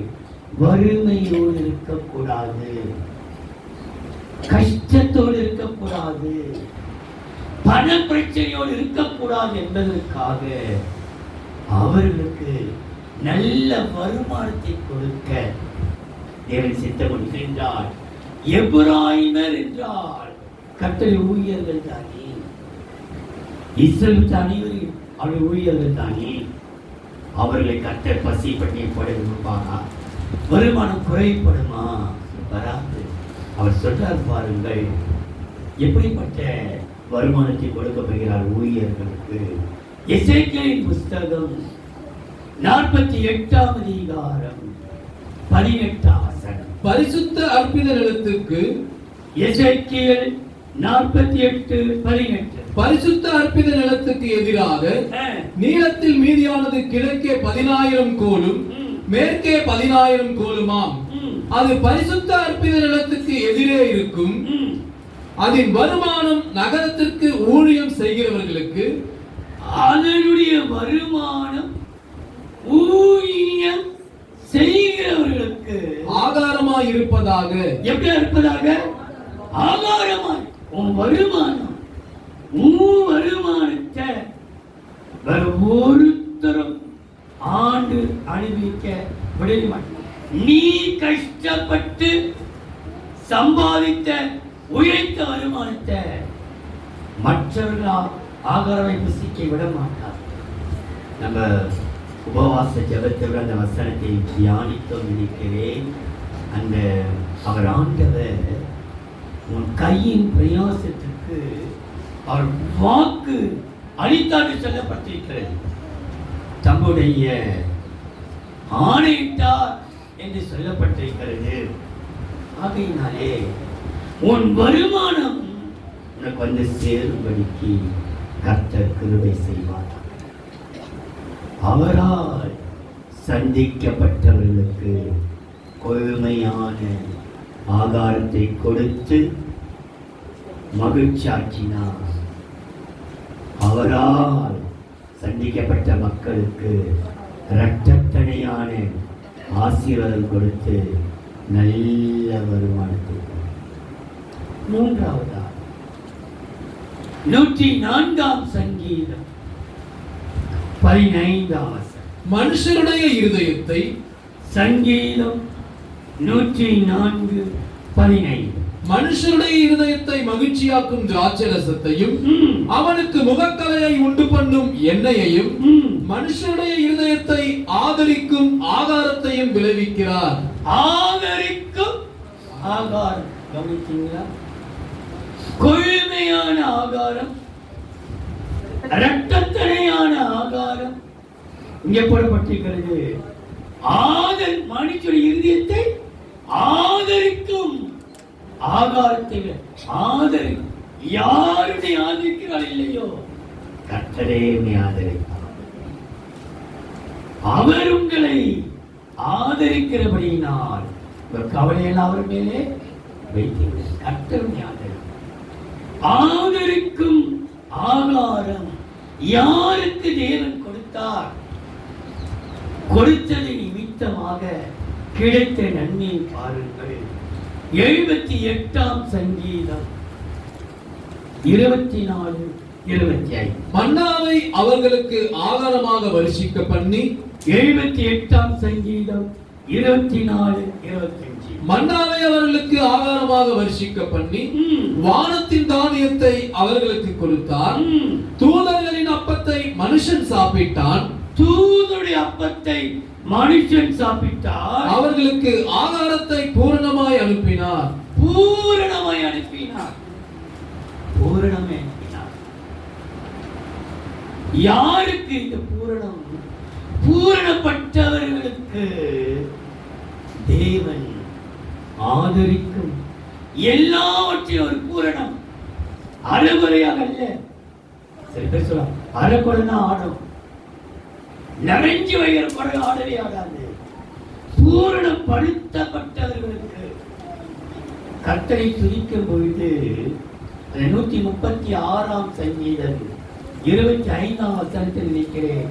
வறுமையோடு இருக்கக்கூடாது, கஷ்டத்தோடு இருக்கக்கூடாது, பண பிரச்சனையோடு இருக்கக்கூடாது என்பதற்காக அவர்களுக்கு நல்ல வருமானத்தை கொடுக்க தேவன் சித்தமிடுகின்றார். எபிராயிமர் என்றால் கர்த்தருடைய ஊழியர்கள் தானே, இஸ்ரவேல் அனைவரும் அவருடைய ஊழியர்கள் தானே. அவர்களை கர்த்தர் பசி பட்டியப்பட விரும்பாரா? வருமானம் குறைப்படுமா? வராது. அவர் சொல்றார் பாருங்கள், எப்படிப்பட்ட வருமானத்தை கொடுக்கப்படுகிறார் ஊழியர்களுக்கு. எசேக்கியேலின் புஸ்தகம் 48ஆம் அதிகாரம் 18ஆம் வசனம். பரிசுத்த அர்ப்பித நிலத்துக்கு எசேக்கியேல் 48:18. பரிசுத்த அர்ப்பித நிலத்துக்கு எதிராக நீளத்தில் மீதியானது கிழக்கே 10,000 கோலும் மேற்கே 10,000 கோலுமாம். அது பரிசுத்த அர்ப்பித நிலத்துக்கு எதிரே இருக்கும். அதன் வருமானம் நகரத்திற்கு ஊழியம் செய்கிறவர்களுக்கு, அதனுடைய வருமானம் ஊழியம் செய்கிறவர்களுக்கு ஆகாரமாய் இருப்பதாக. எப்படியா இருப்பதாக? ஆகாரமாய். உன் வருமானம், உன் வருமானத்தை வேற ஒருத்தரும் ஆண்டு அனுபவிக்க விட மாட்டேன். நீ கஷ்டப்பட்டு சம்பாதித்த உழைத்த வருமானத்தை மற்றவர்களால் ஆகாரவை புசிக்க விட மாட்டார். நம்ம உபவாச ஜபத்தில் அந்த வசனத்தை தியானித்தோம் நினைக்கிறேன். அந்த அவர் ஆண்டவர் உன் கையின் பிரயாசத்துக்கு அவர் வாக்கு அளித்தாண்டு சொல்லப்பட்டிருக்கிறது. தம்முடைய ஆணையிட்டார் என்று சொல்லப்பட்டிருக்கிறது. ஆகையினாலே உன் வருமானம் உனக்கு வந்து சேரும்படிக்கு கர்த்தர் கிருபை செய்வார். அவரால் சந்திக்கப்பட்டவர்களுக்கு கொழுமையான ஆகாரத்தை கொடுத்து மகிழ்ச்சியாக்கினார். அவரால் சந்திக்கப்பட்ட மக்களுக்கு இரட்டத்தனையான ஆசீர்வாதம் கொடுத்து நல்ல வருமானத்தை. மூன்றாவதா 104ஆம் சங்கீதம் 15ஆம் வசனம். மனுஷருடைய இருதயத்தை, சங்கீதம் 104:15. மனுஷருடைய இருதயத்தை மகிழ்ச்சியாக்கும் திராட்சரசத்தையும் அவனுக்கு முகக்கலையை உண்டு பண்ணும் எண்ணெயையும் மனுஷருடைய இருதயத்தை ஆதரிக்கும் ஆகாரத்தையும் விளைவிக்கிறார். ஆதரிக்கும் ஆகாரம் கவனித்தீங்களா? கொழுமையான ஆகாரம், இரட்டத்தனையான ஆகாரம் இங்கே போடப்பட்டிருக்கிறது. மனுஷருடைய இருதயத்தை ஆதரிக்கும் ஆகாரத்தை ஆதரிக்கும். யாருடைய ஆதரிக்கிறார் இல்லையோ கர்த்தரே ஆதரிப்பார். அவர் உங்களை ஆதரிக்கிறபடியினால் கவலையெல்லாம் அவர் மேலே வைத்தீர்கள். கர்த்தருடைய ஆதரிக்கும் ஆகாரம் யாருக்கு தேவன் கொடுத்தார்? கொடுத்தது நிமித்தமாக கிடைத்த நன்மையை பாருங்கள். 78ஆம் சங்கீதம் 24:25. மன்னாவை அவர்களுக்கு ஆகாரமாக வருஷிக்க பண்ணி. 78ஆம் சங்கீதம் 24:25. மன்னாவை அவர்களுக்கு ஆகாரமாக வருஷிக்க பண்ணி வானத்தின் தானியத்தை அவர்களுக்கு கொடுத்தார். தூதர்களின் அப்பத்தை மனுஷன் சாப்பிட்டான். தூதருடைய அப்பத்தை மனுஷன் சாப்பிட்டார். அவர்களுக்கு ஆகாரத்தை பூரணமாய் அனுப்பினார். பூரணமாய் அனுப்பினார். பூரணமே அனுப்பினார். யாருக்கு இந்த பூரணம்? பூரணப்பட்டவர்களுக்கு தேவன் ஆதரிக்கும் எல்லாவற்றையும் ஒரு பூரணம், அறகுறையாக அல்ல. சரி பேர் சொல்லலாம். அரைக்குறைனா ஆடும், நிறைஞ்சு வைக்கிற குறை ஆடவே ஆடாது. பூரணப்படுத்தப்பட்டவர்களுக்கு கர்த்தரை துதிக்கும் பொழுது 136ஆம் சங்கீதம் 25ஆம் வசனத்தில் நிற்கிறேன்.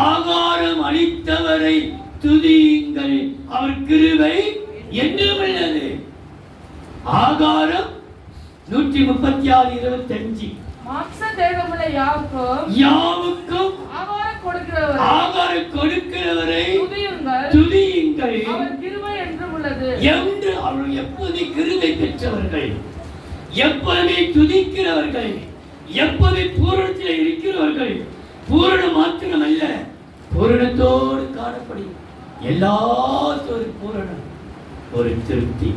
ஆகாரம் அளித்தவரை துதியுங்கள், அவர் கிருபை என்றும் உள்ளது. ஆகாரம் 136:25. மாம்ச தேகமுள்ள யாவுக்கும் ஆகாரம் கொடுக்கிறவர் ஆகாரம் கொடுக்கிறவரை துதியுங்கள், துதியுங்கள் அவர் கிருபை என்றும் உள்ளது என்று அவர்கள் எப்போதுமே கிருபை பெற்றவர்கள், எப்போதுமே துதிக்கிறவர்கள், எப்போதுமே பூரணத்தில் இருக்கிறவர்கள். பூரணம் மாத்திரமல்ல, பூரணத்தோடு காணப்படும் எல்லாத்தோடு பூரணம், ஒரு திருப்தி.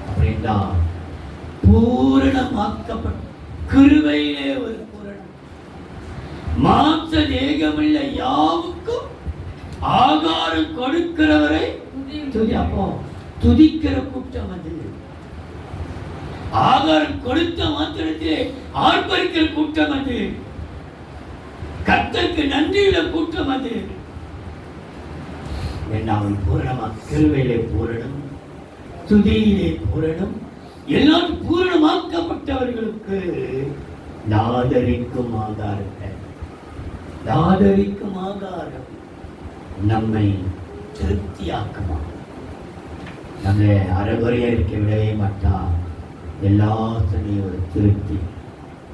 அப்படின்னா பூரணமாக்கப்பட்ட கிருபையிலே ஒரு பூரணம். மாம்ச தேகமுள்ள யாவுக்கும் ஆகாரம் கொடுக்கிறவரை துதி. அப்போ துதிக்கிற கூட்டம் அது. ஆகாரம் கொடுத்த மாத்திரத்திலே ஆர்ப்பரிக்கிற கூட்டம் அது. கர்த்தருக்கு நன்றியுள்ள கூட்டம் அது. அவன் பூரணமா கிருபையிலே பூரணம், துதியிலே பூரணம், எல்லாம் பூரணமாக்கப்பட்டவர்களுக்கு நாதரிக்கும் ஆகாரத்தை, நாதரிக்கும் ஆகாரம் நம்மை திருப்தியாக்குமா. நம்மளை அறகுறையா இருக்க விடவே மாட்டார். எல்லாத்துலேயும் ஒரு திருப்தி.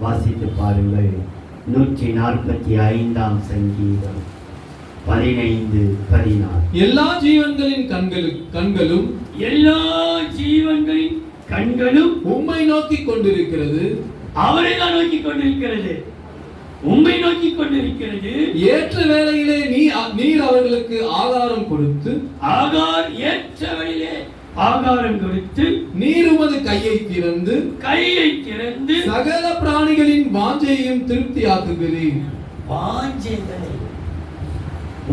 வாசித்து பாருங்கள். 145ஆம் சங்கீதம் 15-16. எல்லா ஜீவன்களின் கண்களும் எல்லா ஜீவன்களின் கண்களும் உம்மை நோக்கி கொண்டிருக்கிறது. அவரை தான் நோக்கி கொண்டிருக்கிறது, உம்மை நோக்கி கொண்டிருக்கிறது. ஏற்ற வேளையிலே நீர் அவர்களுக்கு ஆகாரம் கொடுத்து, ஏற்ற வேளையிலே ஆகாரம் கொடுத்து, நீர் உமது கையை திறந்து சகல பிராணிகளின் வாஞ்சையையும் திருப்தியாக்குகிறீர். வாஞ்சைகளை,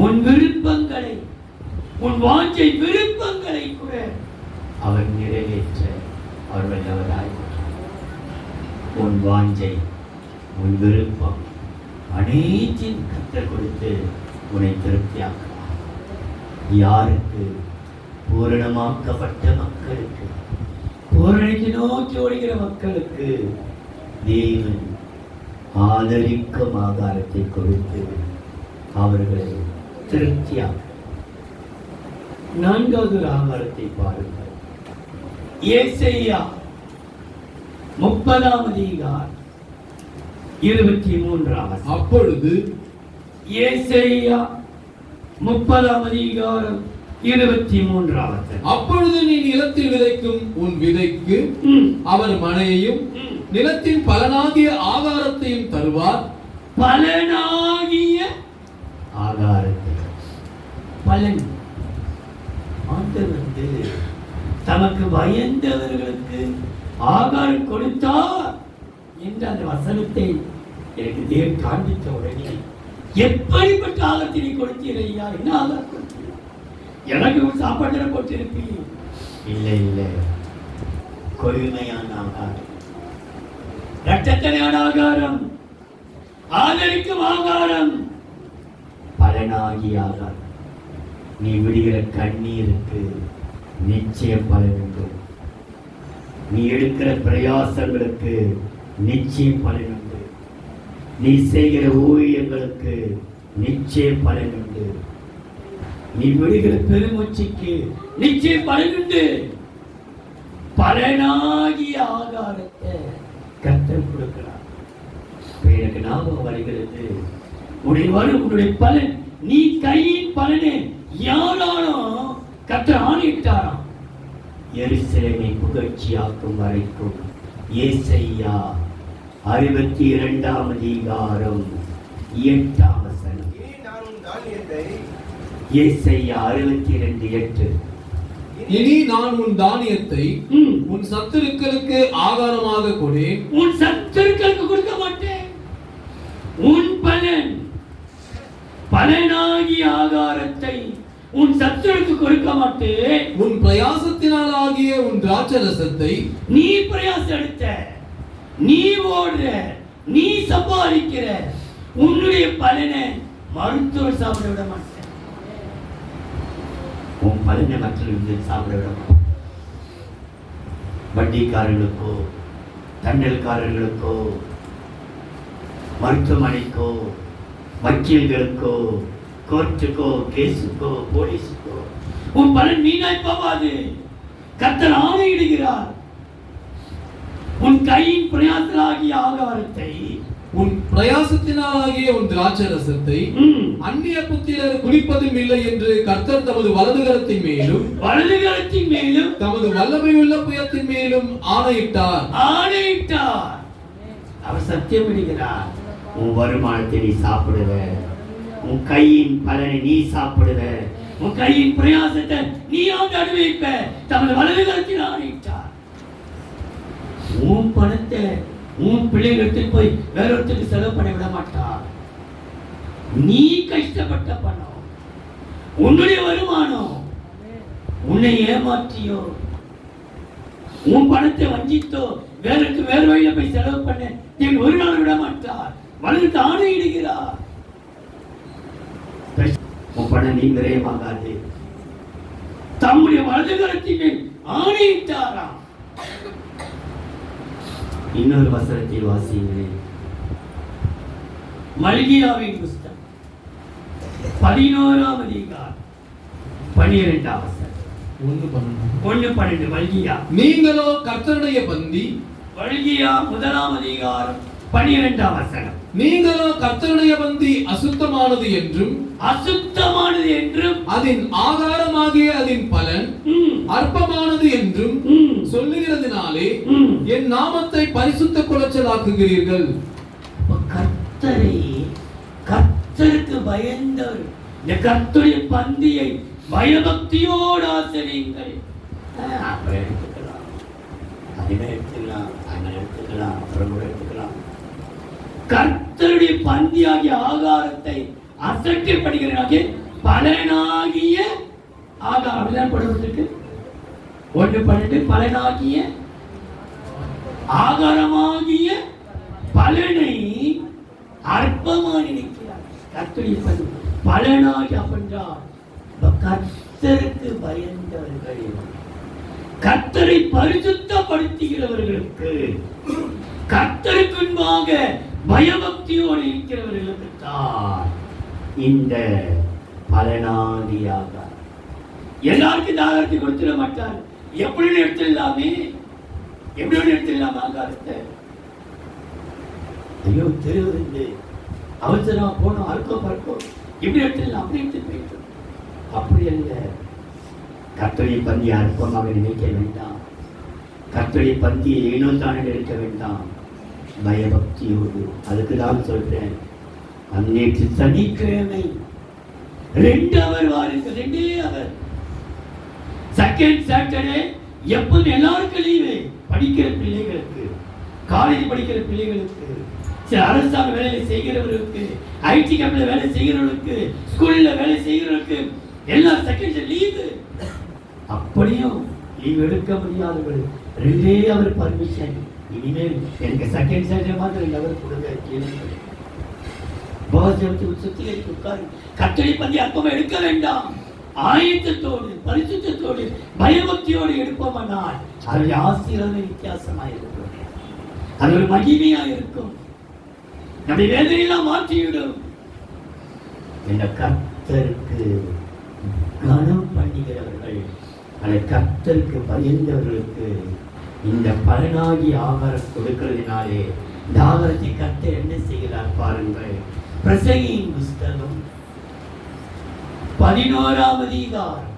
உன் விருப்பங்களை, உன் வாஞ்சை விருப்பங்களை கூட அவர் நிறைவேற்ற அவர் வல்லவராய். உன் வாஞ்சை, உன் விருப்பம் அனைத்தையும் கற்றுக் கொடுத்து உன்னை திருப்தியாக்குவார். யாருக்கு? பூரணமாக்கப்பட்ட மக்களுக்கு, பூரணத்தை நோக்கி ஓடுகிற மக்களுக்கு தேவன் ஆதரிக்கும் ஆகாரத்தை கொடுத்து அவர்களை திருப்தியாக. 4வது ஆகாரத்தை பாருங்கள். ஏசாயா 30:23. அப்பொழுது ஏசாயா 30:23. அப்பொழுது நீ நிலத்தில் விதைக்கும் உன் விதைக்கு அவர் மழையையும் நிலத்தின் பலனாகிய ஆகாரத்தையும் தருவார். பலனாகிய ஆகாரத்தை, பலன். ஆண்டவர் தமக்கு பயந்தவர்களுக்கு ஆகாரம் கொடுத்தார் என்ற அந்த வசனத்தை எனக்கு தேவன் காண்பித்த உடனே, எப்படிப்பட்ட ஆகாரத்தை நீ கொடுத்தீர் ஐயா? என்ன ஆகாரம் கொடுத்தீர்? எனக்கு சாப்பாடு போட்டிருப்பீங்க? இல்லை இல்லை, கொள்மையான ஆகாரம், இரட்டத்தனையான ஆகாரம், ஆதரிக்கும் ஆகாரம், பலனாகிய ஆகாரம். நீ விடுகிற கண்ணீருக்கு நிச்சயம் பலன் உண்டு. நீ எடுக்கிற பிரயாசங்களுக்கு நிச்சயம் பலன் உண்டு. நீ செய்கிற ஊழியங்களுக்கு நிச்சயம் பலன் உண்டு. நீ விடுகிற பெருமூச்சுக்கு நிச்சயம் பலன் உண்டு. பலனாகிய ஆகாரத்தை கர்த்தர் கொடுக்கிறார். எனக்கு ஞாபகம் வருகிறது, உன்னுடைய பலன், நீ கையின் பலனே யாராலும் கர்த்தர் ஆணையிட்டாராம். எருசலேமை புகழ்ச்சியாக்கும் வரைக்கும். ஏசாயா 62ஆம் அதிகாரம் 8ஆம் வசனம். ஏசாயா 62:8. இனி நான் உன் தானியத்தை உன் சத்துருக்களுக்கு ஆகாரமாக கொடேன். உன் சத்துருக்களுக்கு கொடுக்க மாட்டேன். உன் பலன், பலனாகிய ஆகாரத்தை உன் சத்துருக்கு கொடுக்க மாட்டேன். உன் பிரயாசத்தினால் ஆகிய உன் திராட்சரசத்தை, நீ பிரயாசம் எடுத்த, நீ ஓடுற, நீ சம்பாதிக்கிற உன்னுடைய பலனை மருத்துவர் சாப்பிட விட மாட்டேன். உன் பலனை மற்றவர்கள் சாப்பிட விட மாட்டேன். வட்டிக்காரர்களுக்கோ தண்ணல்காரர்களுக்கோ மருத்துவமனைக்கோ வக்கீல்களுக்கோ கோர்ட்டுக்கோ கேஸுக்கோ போலீஸுக்கோ உன் பலன் வீணாய் போவாது. கர்த்தர் ஆணையிடுகிறார், உன் கையின் பிரயாசலாகிய ஆகாரத்தை, உன் பிரயாசத்தினாலாகிய உன் திராட்சரசத்தை அந்நிய புத்திரர் குடிப்பதும் இல்லை என்று கர்த்தர் தமது வலதுகரத்தின் மேலும் தமது வல்லமையுள்ள புயத்தின் மேலும் ஆணையிட்டார். அவர் சத்தியம் இடுகிறார். உன் வருமானத்தை நீ சாப்பிடுவ, உன் கையின் பலனை நீ சாப்பிடுவ, உன் கையின் பிரயாசத்தை நீ அனுபவிப்ப. தமது வலதுகரத்தில் ஆணையிட்டார். உன் பணத்தை உன் பிள்ளைகளுக்கு போய் வேறொருத்தருக்கு செலவு பண்ண விட மாட்டார். நீ கஷ்டப்பட்ட பணம், உன்னுடைய வருமானம், உன்னை ஏமாற்றியோ உன் பணத்தை வஞ்சித்தோ வேற வழியில போய் செலவு பண்ண நீங்கள் ஒரு நாள் விட மாட்டார். வலது ஆணையிடுகிறார். உன் பணம் நீ விரயமாகாது. தம்முடைய வலதுகரத்தின் மேல் ஆணையிட்டாராம். இன்னொரு வசனத்தில் வாசிக்கிறேன். மல்கியாவின் புஸ்தகம் 11ஆம் அதிகாரம் 12ஆம் வசனம். 1:12 மல்கியா. நீங்களோ கர்த்தருடைய பந்தி. மல்கியா 1ஆம் அதிகாரம் 12ஆம் வசனம். நீங்களோ கர்த்தருடைய பந்தி அசுத்தமானது என்றும் அதன் ஆகாரமாகிய அதன் பலன் அற்பமானது என்றும் சொல்லுகிறதுனாலே என் நாமத்தை பரிசுத்த குலைச்சலாக்குகிறீர்கள். கர்த்தருக்கு பயந்தவர் இந்த கர்த்தருடைய பந்தியை பயபக்தியோடு ஆசரியுங்கள். அப்புறம் எடுத்துக்கலாம், அப்புறம் எடுத்துக்கலாம். கர்த்தருடைய பந்தியாகிய ஆகாரத்தை அசைக்கப்படுகிற பலனாகிய ஆகாரம் படுவதற்கு 1:12 பலனாகிய ஆகாரமாகிய பலனை அற்பமாக நினைக்கிறார். கர்த்தருடைய பந்தி பலனாகி அப்படின்றார். கர்த்தருக்கு பயந்தவர்கள், கர்த்தரை பரிசுத்தப்படுத்துகிறவர்களுக்கு, கர்த்தருக்கு முன்பாக பயபக்தியோடு இருக்கிறவர்களுக்கு தான் இந்த பலனாகியாக. எல்லாருக்கும் இந்த ஆகாரத்தை கொடுத்துட மாட்டார். எப்படி எடுத்துடலாமே, ஆகாரத்தை. ஐயோ தெருவிருந்து அவசரமா போனோம், அறுக்கோ பறக்கோ, எப்படி எடுத்துடலாம், அப்படி எடுத்து போயிட்டோம். அப்படி அல்ல. கர்த்தருடைய பந்தியை அற்பமாக நினைக்க வேண்டாம். கர்த்தருடைய பந்தியை ஏனோ தானே நினைக்க வேண்டாம். பயபக்தியோடு. அதுக்கு தான் சொல்றேன், அன்னைக்கு சனிக்கிழமை 2 அவர் வாருங்கள். 2 அவர். செகண்ட் சாட்டர்டே எப்போதும் எல்லாருக்கும் லீவு. படிக்கிற பிள்ளைகளுக்கு, காலேஜ் படிக்கிற பிள்ளைகளுக்கு, சில அரசாங்க வேலையை செய்கிறவர்களுக்கு, ஐடி கம்பெனில வேலை செய்கிறவர்களுக்கு, ஸ்கூல்ல வேலை செய்கிறவர்களுக்கு எல்லாம் செகண்ட் லீவு. அப்படியும் லீவ் எடுக்க முடியாதவர்கள் 2 அவர் பர்மிஷன். இனிமேல் எனக்கு செகண்ட் சாட்டர்டே மாதிரி 2 அவர் கொடுங்க. சுத்திகரித்து உட்காரு. கர்த்தருடைய பந்தி அற்பமாக எடுக்க வேண்டாம். ஆயத்தத்தோடு, பரிசுத்தத்தோடு, பயபக்தியோடு எடுப்போமானால் அதனுடைய ஆசீர்வாதம் வித்தியாசமாக இருக்கும். அது ஒரு மகிமையா இருக்கும். நம்முடைய வேதனையெல்லாம் மாற்றிவிடும். இந்த கர்த்தருக்கு கனம் பண்ணுகிறவர்கள், அந்த கர்த்தருக்கு பயந்தவர்களுக்கு இந்த பலனாகி ஆகாரம் கொடுக்கிறதுனாலே இந்த ஆகாரத்தை கர்த்தர் என்ன செய்கிறார் பாருங்கள். பிரசங்கியின் புஸ்தகம் 11ஆம் அதிகாரம்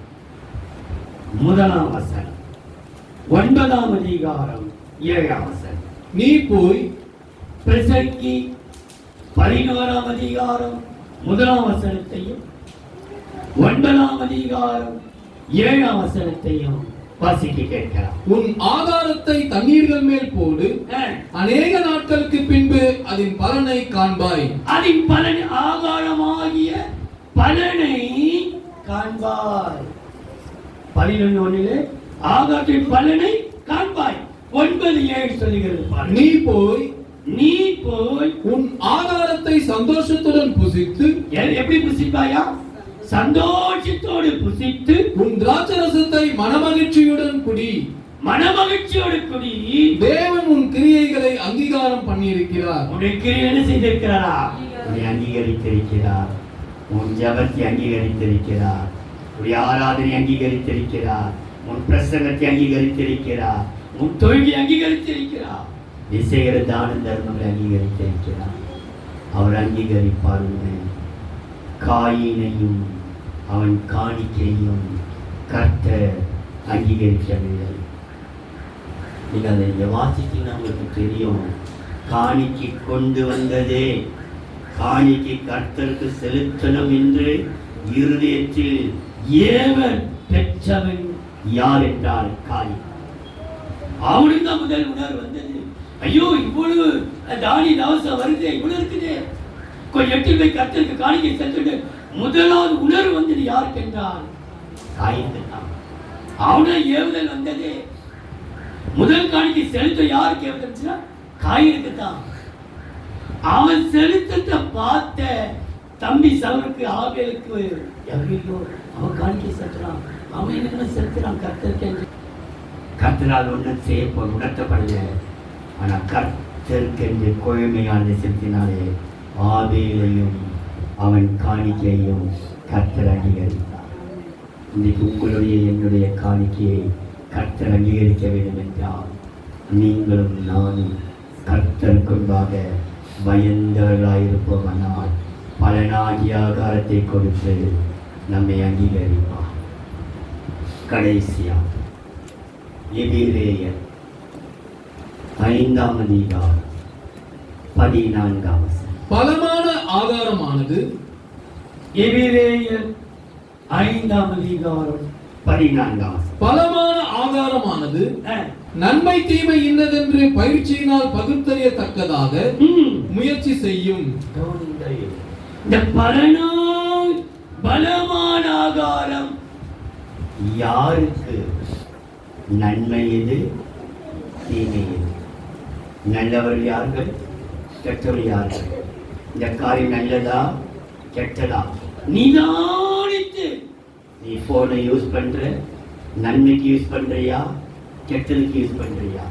1ஆம் வசனம், 9ஆம் அதிகாரம் 7ஆம் வசனம். நீ போய் பிரசங்கி 11ஆம் அதிகாரம் 1ஆம் வசனத்தையும் 9ஆம் அதிகாரம் 7ஆம் வசனத்தையும் வாசிக்க கேட்கலாம். உன் ஆகாரத்தை தண்ணீர்கள் மேல் போடு, அநேக நாட்களுக்கு பின்பு அதன் பலனை காண்பாய். அதன் பலன் ஆகாரமாகிய பலனை காண்பாய். 11:1 ஆகாரத்தின் பலனை காண்பாய். 9:7 சொல்லுகிறது. நீ போய் நீ போய் உன் ஆகாரத்தை சந்தோஷத்துடன் புசித்து எப்படி புசிப்பாயா? சந்தோஷத்தோடு புசித்து உன் திராட்சரசத்தை மனமகிழ்ச்சியுடன் குடி. மனமகிழ்ச்சியோடு குடி. தேவன் உன் கிரியைகளை அங்கீகாரம் பண்ணியிருக்கிறார். உன்னுடைய கிரியை என்ன செய்திருக்கிறாரா? உன்னை அங்கீகரித்திருக்கிறார். உன் ஜபத்தை அங்கீகரித்திருக்கிறார். உன்னுடைய ஆராதனை அங்கீகரித்திருக்கிறார். உன் பிரசங்கத்தை அங்கீகரித்திருக்கிறார். உன் தொழுகை அங்கீகரித்திருக்கிறார். நீ செய்கிற தான தர்மங்களை அங்கீகரித்திருக்கிறார். அவர் அங்கீகரிப்பார். காயினையும் அவன் காணிக்கையும் கர்த்தர் அங்கீகரிக்கவில்லை. நீங்க அதை வாசித்தீங்கன்னா உங்களுக்கு தெரியும். காணிக்கை கொண்டு வந்ததே காணிக்கை கர்த்தருக்கு செலுத்தணும் என்று இருதயத்தில் ஏவல் பெற்றவன் யார் என்றால் காய். அவனுக்கு தான் முதல் உணர்வு வந்தது. ஐயோ இவ்வளவு தானி தவசம் வருது, இவ்வளவு இருக்குது, கொஞ்சம் எட்டு போய் கர்த்தருக்கு காணிக்கை செலுத்திட்டு முதலாவது உணர்வு வந்தது யாருக்கு என்றால் காய்க்கு தான். அவன ஏவுதல் வந்தது. முதல் காணிக்கை செலுத்த யாருக்கு ஏவுதல்னா காயினுக்கு தான். அவன் செலுத்தத்தை பார்த்த தம்பி சவருக்கு ஆபேலுக்கு எவ்வளோ அவன் காணிக்கை செலுத்துறான், அவன் என்ன செலுத்துறான் கர்த்தருக்கு என்று கர்த்தரால் ஒன்றும் செய்ய உணர்த்தப்படல. ஆனால் கர்த்தருக்கு என்று கொழுமையானதை செலுத்தினாலே ஆபேலையும் அவன் காணிக்கையும் கர்த்தர் அங்கீகரித்தார். இன்றைக்கு உங்களுடைய என்னுடைய காணிக்கையை கர்த்தர் அங்கீகரிக்க வேண்டும் என்றால் நீங்களும் நானும் கர்த்தருக்குள்ளாக பயந்தவர்களாயிருப்போமானால் பலனாகிய ஆகாரத்தை கொடுத்து நம்மை அங்கீகரிப்பார். கடைசியாக எபிரேயர் 5ஆம் அதிகாரம் 14ஆம் வசனம். பலமான ஆகாரமானது எபிரேயர் 5ஆம் அதிகாரம் 14ஆம் வசனம். பலமான ஆகாரமானது நன்மை தீமை இன்னதென்று பயிற்சியினால் பகுத்தறியத்தக்கதாக முயற்சி செய்யும். இந்த பலமான ஆகாரம் யாருக்கு? நன்மை எது, தீமை எது? நல்லவர் யார்கள், கெட்டவர் யார்கள்? இந்த காரியம் நல்லதா கெட்டதா நிதானித்து நீ போனை யூஸ் பண்ற, நன்மைக்கு யூஸ் பண்றியா, கெட்டதுக்கு யூஸ் பண்றியா?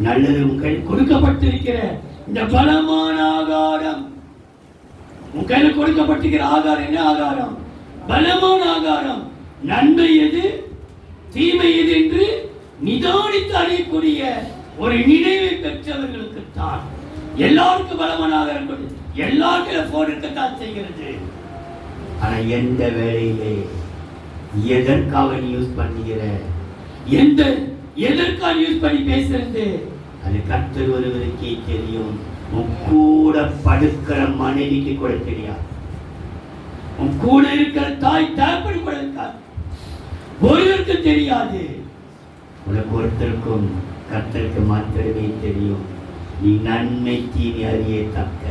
நல்லது உன் கையில் கொடுக்கப்பட்டிருக்கிற இந்த பலமான ஆகாரம், உன் கையில் கொடுக்கப்பட்டிருக்கிற ஆகாரம் என்ன ஆகாரம்? பலமான ஆகாரம். நன்மை எது, தீமை எது என்று நிதானித்து அறியக்கூடிய ஒரு நினைவை பெற்றவர்களுக்கு தான். எல்லாருக்கும் பலமான ஆகாரம் கொடு, எல்லாருக்கும் போன் இருக்கத்தான் செய்கிறது. ஆனா எந்த வேலையிலே எதற்காக நீ யூஸ் பண்ணுகிற, எதற்காக யூஸ் பண்ணி பேசுறது, அது கர்த்தர் ஒருவருக்கே தெரியும். உன் கூட படுக்கிற மனைவிக்கு கூட தெரியாது, உன் கூட இருக்கிற தாய் தகப்பன் கூட இருக்காது, ஒருவருக்கு தெரியாது. உனக்கு ஒருத்தருக்கும் கர்த்தருக்கு மாத்திரமே தெரியும். நீ நன்மை தீமை அறியத்தக்க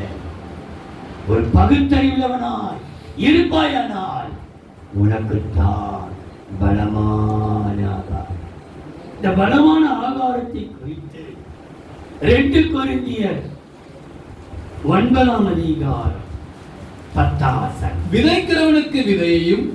ஒரு பகுத்தறிவுள்ளவனாய் இருப்பாயானால் உனக்குத்தான் பலமான ஆகாரம். இந்த பலமான ஆகாரத்தை குறித்து 2 கொரிந்தியர் 9ஆம் அதிகாரம் 10ஆம் வசனம். விதைக்கிறவனுக்கு விதையையும்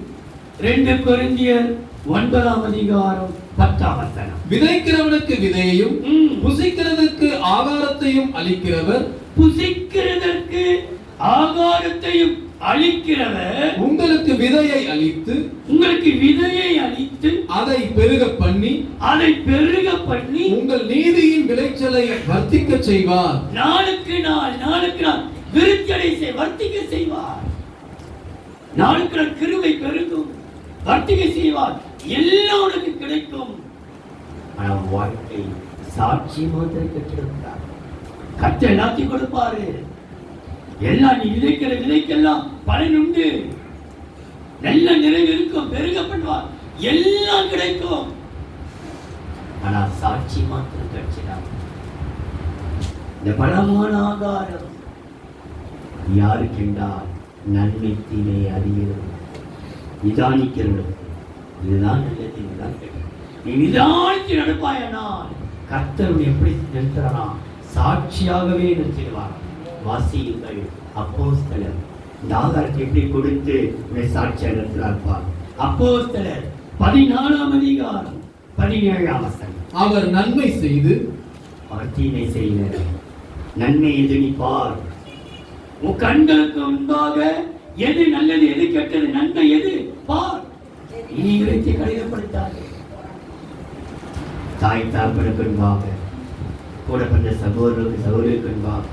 2 கொரிந்தியர் 9ஆம் அதிகாரம் 10ஆம் வசனம். விதைக்கிறவனுக்கு விதையையும் புசிக்கிறதற்கு ஆகாரத்தையும் அளிக்கிறவர், புசிக்கிறதற்கு ஆகாரத்தையும் அளிக்கிறவர் உங்களுக்கு விதையை அளித்து, உங்களுக்கு விதையை அளித்து அதை பெருக பண்ணி, உங்கள் நீதியின் விளைச்சலை வர்த்திக்க செய்வார். நாளுக்கு நாள் விருத்தியடை வர்த்திக்க செய்வார். நாளுக்கு நாள் கிருபை பெருகும், வர்த்திக்க செய்வார், எல்லாம் உனக்கு கிடைக்கும். ஆனால் வாழ்க்கை சாட்சி மாத்திரம் பெற்றிருக்கிறார். கர்த்தர் எல்லாத்தையும் கொடுப்பாரு. எல்லாம் நீ விதைக்கிற விதைக்கெல்லாம் பலன் உண்டு, நல்ல நிறைவு இருக்கும், பெருக பண்ணுவார், எல்லாம் கிடைக்கும். ஆனா சாட்சி மாத்திரம் கிடைச்சிடாது. இந்த பலமான ஆகாரம் யாருக்கு என்றால் நன்மை தீமை அறிகிறது, நிதானிக்கிறது. இதுதான் நல்லது, இதுதான் கெட்டது. நீ நிதானித்து நடப்பாயானால் கர்த்தர் எப்படி நிறுத்துறானா? சாட்சியாகவே நிறுத்திடுவார். வாசியுங்கள் அப்போஸ்தலர். இந்த ஆதாரத்தை எப்படி கொடுத்து உன்னை சாட்சியாக நிறுத்தினார். அப்போஸ்தலர் 14ஆம் அதிகாரம் 17ஆம் வசனம். அவர் நன்மை செய்து அவர் தீமை செய்ய நன்மை எது நீ பார். உன் கண்களுக்கு முன்பாக எது நல்லது எது கெட்டது நன்மை எது பார். இனி இறைச்சி கடிதப்படுத்தாது. தாய் தாப்பனுக்கு முன்பாக கூட பிறந்த சகோதரருக்கு முன்பாக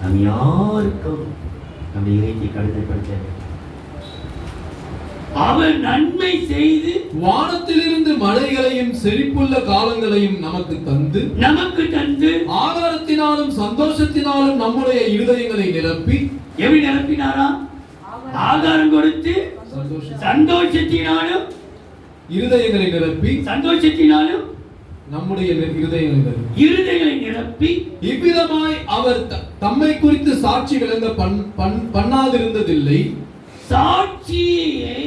நம் யாருக்கும் நம்ம இறைச்சி கடிதப்படுத்த அவர் நன்மை செய்து வானத்திலிருந்து மழைகளையும் செழிப்புள்ள காலங்களையும் நமக்கு தந்து ஆகாரத்தினாலும் சந்தோஷத்தினாலும் நம்முடைய இருதயங்களை நிரப்பி. எப்படி நிரப்பினாரா? ஆகாரம் கொடுத்து சந்தோஷத்தினாலும் இருதயங்களை நிரப்பி. சந்தோஷத்தினாலும் நம்முடைய இருதயங்களை நிரப்பி. இவ்விதமாய் அவர் தம்மை குறித்து சாட்சி விளங்க பண்ணாதிருந்ததில்லை. சாட்சியை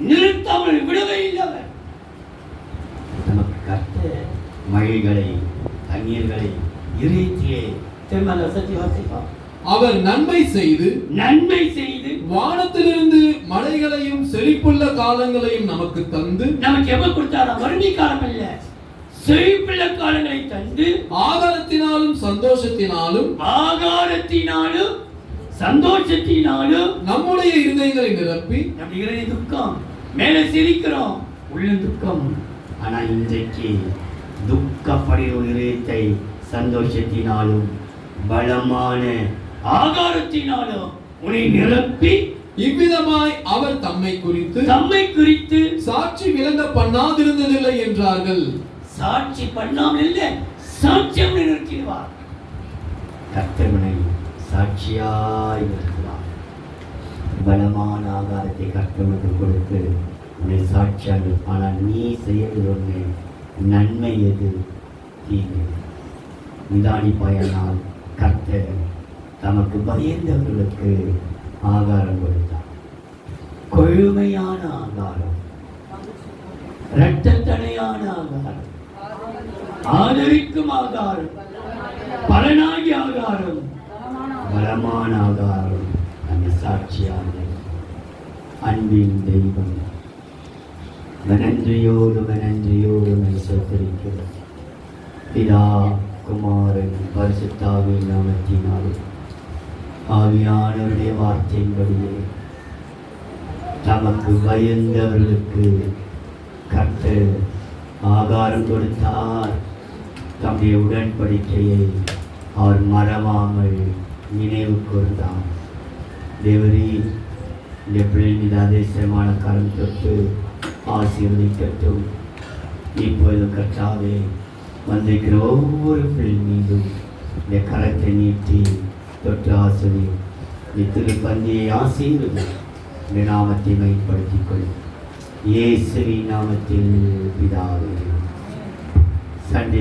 நிறுத்தாமல் விடவே இல்லை. நமக்கு கற்ற மழைகளை தண்ணீர்களை இறைச்சியை அவர் நன்மை செய்து வானத்திலிருந்து மழைகளையும் செழிப்புள்ள காலங்களையும் நமக்கு தந்து. நமக்கு எவ்வளவு கொடுத்தாரா? வறுமை காலம் அல்ல, செழிப்புள்ள காலங்களை தந்து ஆகாரத்தினாலும் சந்தோஷத்தினாலும் நம்முடைய இருதயங்களை நிரப்பி. நம்ம இருதய துக்கம் மேல சிரிக்கிறோம், உள்ள துக்கம். ஆனா இன்றைக்கு துக்கப்படுகிற இதயத்தை சந்தோஷத்தினாலும் பலமான ஆகாரத்தினாலும் உன்னை நிரப்பி. இவ்விதமாய் அவர் தம்மை குறித்து சாட்சி விளங்க பண்ணாதிருந்ததில்லை என்றார்கள். சாட்சி பண்ணாமல் இல்லை, சாட்சியம் நிறுத்திடுவார். கர்த்தனை சாட்சியாய் நிறுத்துவார். பலமான ஆகாரத்தை கர்த்தனுக்கு கொடுத்து உன்னை சாட்சியாக. ஆனால் நீ செய்யறது ஒன்று, நன்மை எது தீமை நிதானிப்பாயானால் கர்த்தர் தமக்கு பயந்தவர்களுக்கு ஆகாரம் கொடுத்தார். கொழுமையான ஆகாரம், இரட்டத்தனையான ஆகாரம், ஆதரிக்கும் ஆகாரம், பலனாகி ஆகாரம், பலமான ஆகாரம். அந்த சாட்சியாக அன்பின் தெய்வம் நன்றியோடு சொத்திருக்கிறது. பிதா குமாரன் பரிசுத்தாவின் நாமத்தினாலும் ஆவியானவருடைய வார்த்தையின்படியே தமக்கு பயந்தவர்களுக்கு கர்த்தர் ஆகாரம் கொடுத்தார். தம்முடைய உடன்படிக்கையை அவர் மறவாமல் நினைவு கூர்ந்தார். தேவரே, இந்த பிள்ளை மீது அதிசயமான கரம் தொட்டு ஆசீர்வதிக்கட்டும். இப்பொழுது கர்த்தாவே, வந்திருக்கிற ஒவ்வொரு பிள்ளை மீதும் இந்த கரத்தை நீட்டி தொட்டு ஆசிரி திருப்பந்தியை ஆசீர்வதி. இந்த நாமத்தை மைப்படுத்திக் கொள்ளும் இயேசுவின் நாமத்தில் பிதாவே. சண்டே